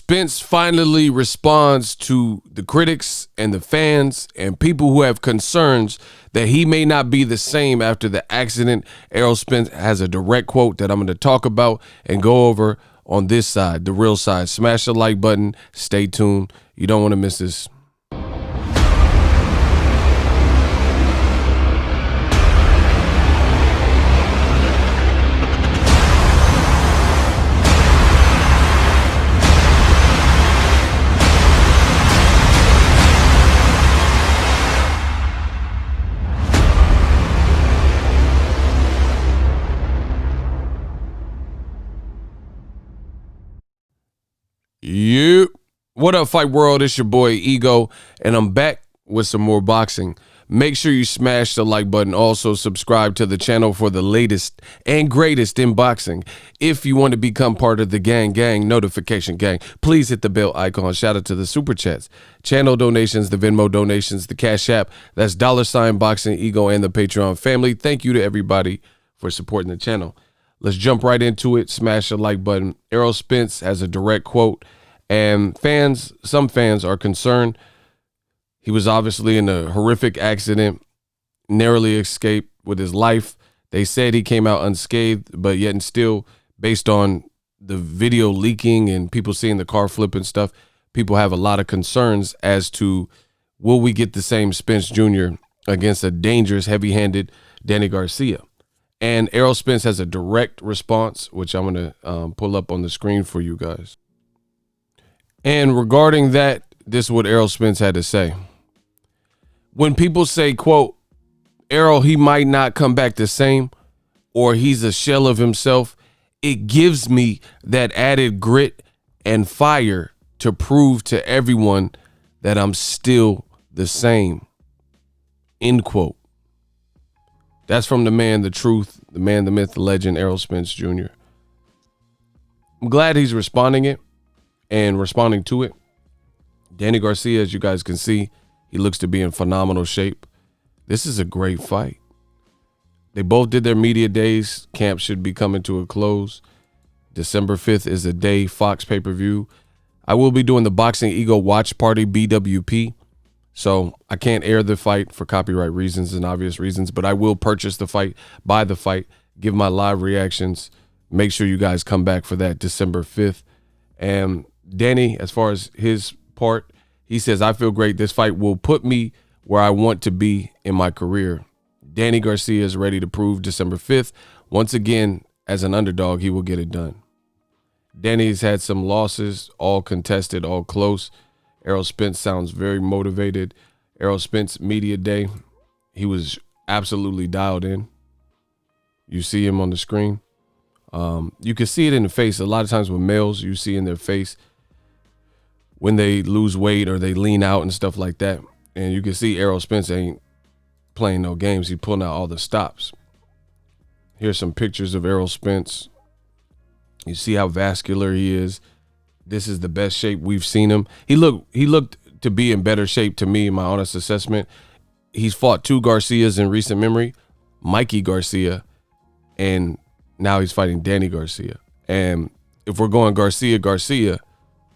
Spence finally responds to the critics and the fans and people who have concerns that he may not be the same after the accident. Errol Spence has a direct quote that I'm going to talk about and go over on this side, the real side. Smash the like button. Stay tuned. You don't want to miss this. What up, Fight World? It's your boy Ego, and I'm back with some more boxing. Make sure you smash the like button. Also, subscribe to the channel for the latest and greatest in boxing. If you want to become part of the gang notification gang, please hit the bell icon. Shout out to the super chats, channel donations, the Venmo donations, the Cash App. That's $ Boxing Ego and the Patreon family. Thank you to everybody for supporting the channel. Let's jump right into it. Smash the like button. Errol Spence has a direct quote. And some fans are concerned. He was obviously in a horrific accident, narrowly escaped with his life. They said he came out unscathed, but yet and still, based on the video leaking and people seeing the car flip and stuff, people have a lot of concerns as to, will we get the same Spence Jr. against a dangerous, heavy-handed Danny Garcia? And Errol Spence has a direct response, which I'm going to pull up on the screen for you guys. And regarding that, this is what Errol Spence had to say. When people say, quote, Errol, he might not come back the same, or he's a shell of himself, it gives me that added grit and fire to prove to everyone that I'm still the same. End quote. That's from the man, the truth, the man, the myth, the legend, Errol Spence Jr. I'm glad he's responding to it. Danny Garcia, as you guys can see, he looks to be in phenomenal shape. This is a great fight. They both did their media days. Camp should be coming to a close. December 5th is a day, Fox pay-per-view. I will be doing the Boxingego watch party, BWP. So I can't air the fight for copyright reasons and obvious reasons, but I will purchase the fight, buy the fight, give my live reactions. Make sure you guys come back for that December 5th. And Danny, as far as his part, he says, I feel great. This fight will put me where I want to be in my career. Danny Garcia is ready to prove December 5th. Once again, as an underdog, he will get it done. Danny's had some losses, all contested, all close. Errol Spence sounds very motivated. Errol Spence media day, he was absolutely dialed in. You see him on the screen. You can see it in the face. A lot of times with males, you see in their face when they lose weight or they lean out and stuff like that. And you can see Errol Spence ain't playing no games. He's pulling out all the stops. Here's some pictures of Errol Spence. You see how vascular he is. This is the best shape we've seen him. He looked to be in better shape to me, in my honest assessment. He's fought 2 Garcias in recent memory, Mikey Garcia, and now he's fighting Danny Garcia. And if we're going Garcia,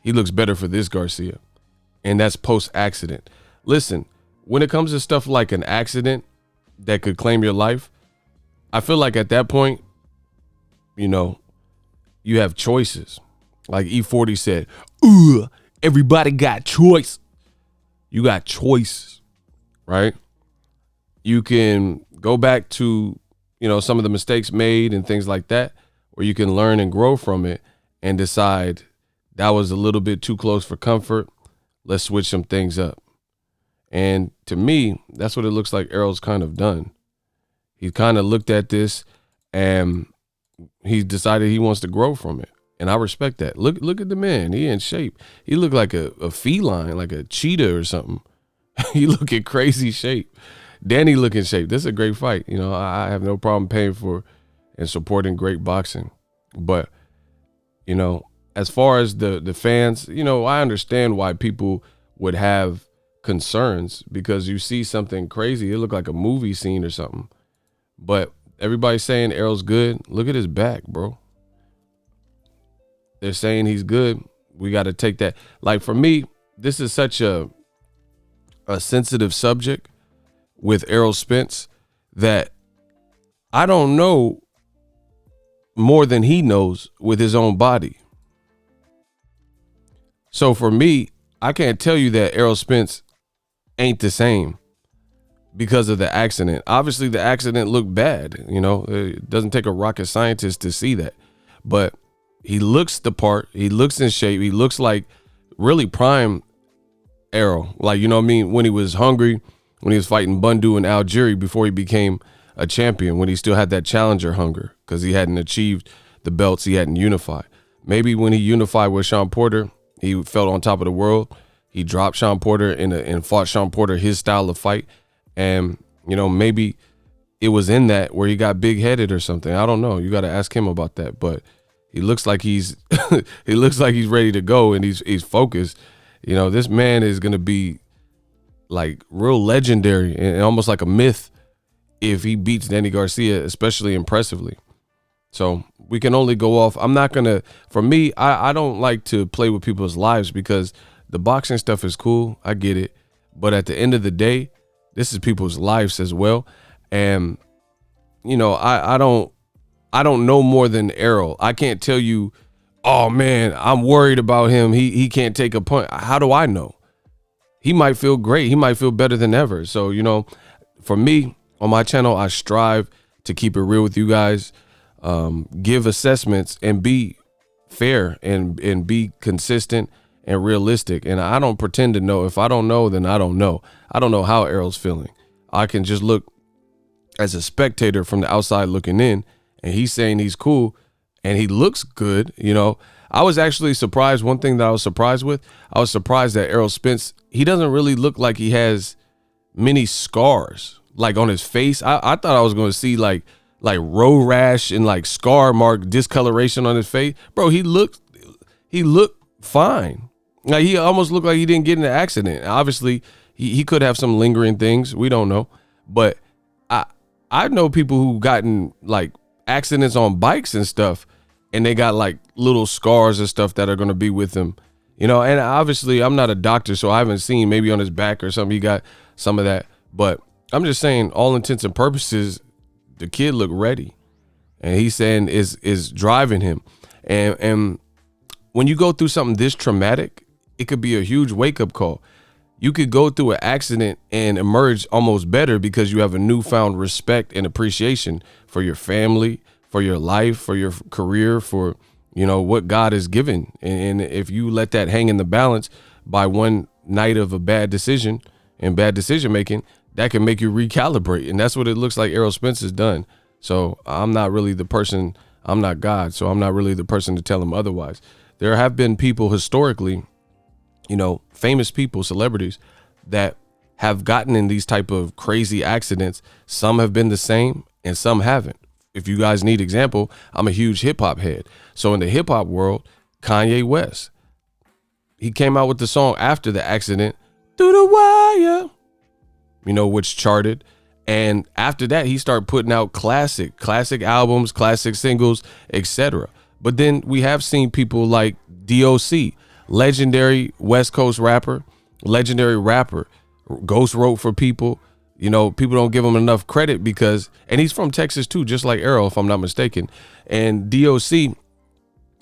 he looks better for this Garcia. And that's post-accident. Listen, when it comes to stuff like an accident that could claim your life, I feel like at that point, you know, you have choices. Like E40 said, everybody got choice. You got choices, right? You can go back to, you know, some of the mistakes made and things like that, or you can learn and grow from it and decide that was a little bit too close for comfort. Let's switch some things up. And to me, that's what it looks like Errol's kind of done. He kind of looked at this and he decided he wants to grow from it. And I respect that. Look at the man. He in shape. He looked like a feline, like a cheetah or something. He look in crazy shape. Danny look in shape. This is a great fight. You know, I have no problem paying for and supporting great boxing. But, you know, as far as the fans, you know, I understand why people would have concerns because you see something crazy. It looked like a movie scene or something. But everybody's saying Errol's good. Look at his back, bro. They're saying he's good. We got to take that. Like for me, this is such a sensitive subject with Errol Spence that I don't know more than he knows with his own body. So for me, I can't tell you that Errol Spence ain't the same because of the accident. Obviously, the accident looked bad. You know, it doesn't take a rocket scientist to see that. But he looks the part. He looks in shape. He looks like really prime Errol. Like, you know what I mean? When he was hungry, when he was fighting Bundu in Algeria before he became a champion, when he still had that challenger hunger because he hadn't achieved the belts, he hadn't unified. Maybe when he unified with Sean Porter, he felt on top of the world. He dropped Sean Porter and fought Sean Porter his style of fight. And, you know, maybe it was in that where he got big-headed or something. I don't know. You got to ask him about that. But he looks like he's he looks like he's ready to go and he's focused. You know, this man is going to be like real legendary and almost like a myth if he beats Danny Garcia, especially impressively. So we can only go off. I'm not going to, for me, I don't like to play with people's lives because the boxing stuff is cool. I get it. But at the end of the day, this is people's lives as well. And, you know, I don't know more than Errol. I can't tell you, oh man, I'm worried about him. He can't take a punch. How do I know? He might feel great. He might feel better than ever. So, you know, for me on my channel, I strive to keep it real with you guys, give assessments and be fair and be consistent and realistic. And I don't pretend to know. If I don't know, then I don't know. I don't know how Errol's feeling. I can just look as a spectator from the outside looking in, and he's saying he's cool and he looks good. You know, I was actually surprised. One thing that I was surprised with, I was surprised that Errol Spence, he doesn't really look like he has many scars like on his face. I thought I was going to see like road rash and like scar mark discoloration on his face. Bro, he looked fine. Like he almost looked like he didn't get in an accident. Obviously, he could have some lingering things. We don't know. But I know people who gotten like accidents on bikes and stuff, and they got like little scars and stuff that are going to be with them. You know, and obviously I'm not a doctor, so I haven't seen, maybe on his back or something, he got some of that. But I'm just saying, all intents and purposes, the kid looked ready. And he's saying is driving him. And when you go through something this traumatic, it could be a huge wake-up call. You could go through an accident and emerge almost better because you have a newfound respect and appreciation for your family, for your life, for your career, for, you know, what God has given. And if you let that hang in the balance by one night of a bad decision and bad decision making, that can make you recalibrate. And that's what it looks like Errol Spence has done. So I'm not really the person, I'm not God, so I'm not really the person to tell him otherwise. There have been people historically, you know, famous people, celebrities that have gotten in these type of crazy accidents. Some have been the same and some haven't. If you guys need example, I'm a huge hip hop head. So in the hip hop world, Kanye West, he came out with the song after the accident, Through the Wire, you know, which charted. And after that, he started putting out classic albums, classic singles, etc. But then we have seen people like DOC, legendary West Coast rapper, legendary rapper, ghost wrote for people. You know, people don't give him enough credit because, and he's from Texas too, just like Errol, if I'm not mistaken. And DOC,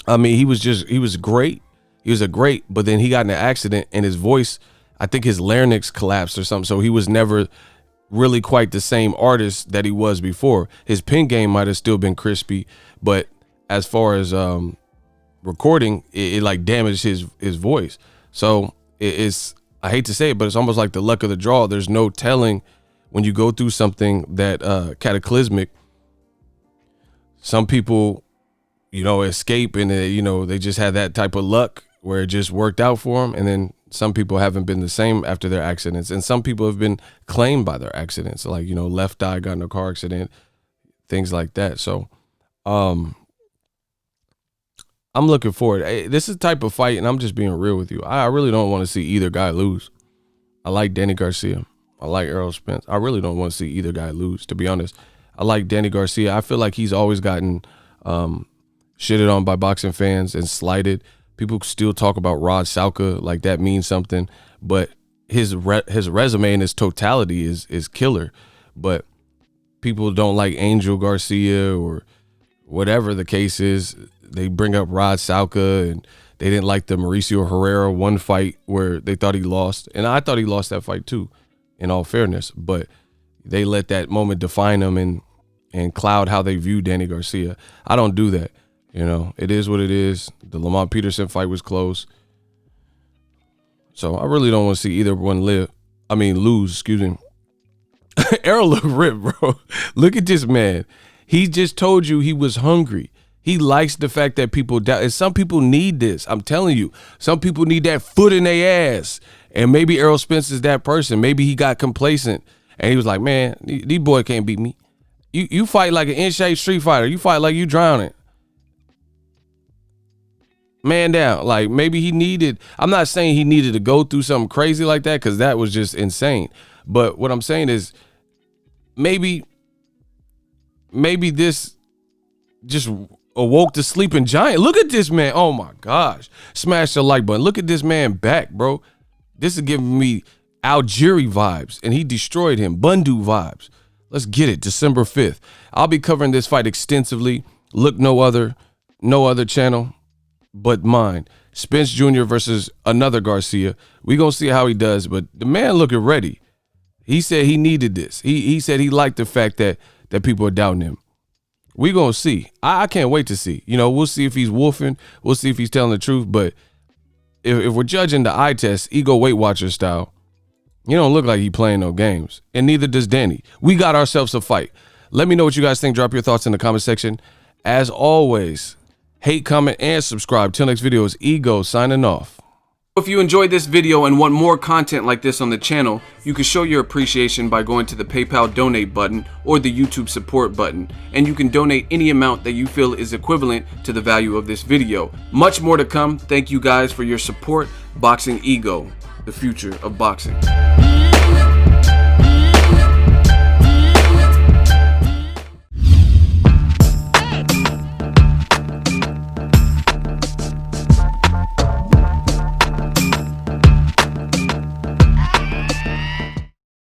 I mean, he was great. He was a great, but then he got in an accident and his voice, I think his larynx collapsed or something. So he was never really quite the same artist that he was before. His pen game might have still been crispy, but as far as recording, it like damaged his voice. So it's, I hate to say it, but it's almost like the luck of the draw. There's no telling when you go through something that cataclysmic. Some people, you know, escape and you know, they just had that type of luck where it just worked out for them. And then some people haven't been the same after their accidents, and some people have been claimed by their accidents, like, you know, left eye got in a car accident, things like that. So I'm looking forward. This is the type of fight, and I'm just being real with you, I really don't want to see either guy lose. I like Danny Garcia. I like Errol Spence. I really don't want to see either guy lose, to be honest. I like Danny Garcia. I feel like he's always gotten shitted on by boxing fans and slighted, People still talk about Rod Salka like that means something, but his resume in its totality is killer. But people don't like Angel Garcia or whatever the case is. They bring up Rod Salka, and they didn't like the Mauricio Herrera one fight where they thought he lost. And I thought he lost that fight too, in all fairness. But they let that moment define them and cloud how they view Danny Garcia. I don't do that. You know, it is what it is. The Lamont Peterson fight was close. So I really don't want to see either one lose, excuse me. Errol look ripped, bro. Look at this man. He just told you he was hungry. He likes the fact that people doubt. And some people need this. I'm telling you. Some people need that foot in their ass. And maybe Errol Spence is that person. Maybe he got complacent. And he was like, man, these boy can't beat me. You fight like an in-shape street fighter. You fight like you drowning. Man down. Like, maybe he needed, I'm not saying he needed to go through something crazy like that, because that was just insane. But what I'm saying is maybe this just awoke the sleeping giant. Look at this man. Oh my gosh. Smash the like button. Look at this man back, bro. This is giving me Algieri vibes, and he destroyed him. Bundu vibes. Let's get it. December 5th. I'll be covering this fight extensively. Look no other channel but mine. Spence Jr. versus another Garcia. We gonna see how he does, but the man looking ready. He said he needed this. He said he liked the fact that people are doubting him. We gonna see. I can't wait to see. You know, we'll see if he's wolfing. We'll see if he's telling the truth. But if we're judging the eye test, ego Weight Watcher style, you don't look like he playing no games. And neither does Danny. We got ourselves a fight. Let me know what you guys think. Drop your thoughts in the comment section. As always, hate, comment, and subscribe. Till next video is Ego signing off. If you enjoyed this video and want more content like this on the channel, you can show your appreciation by going to the PayPal donate button or the YouTube support button, and you can donate any amount that you feel is equivalent to the value of this video. Much more to come. Thank you guys for your support. Boxing Ego, the future of boxing.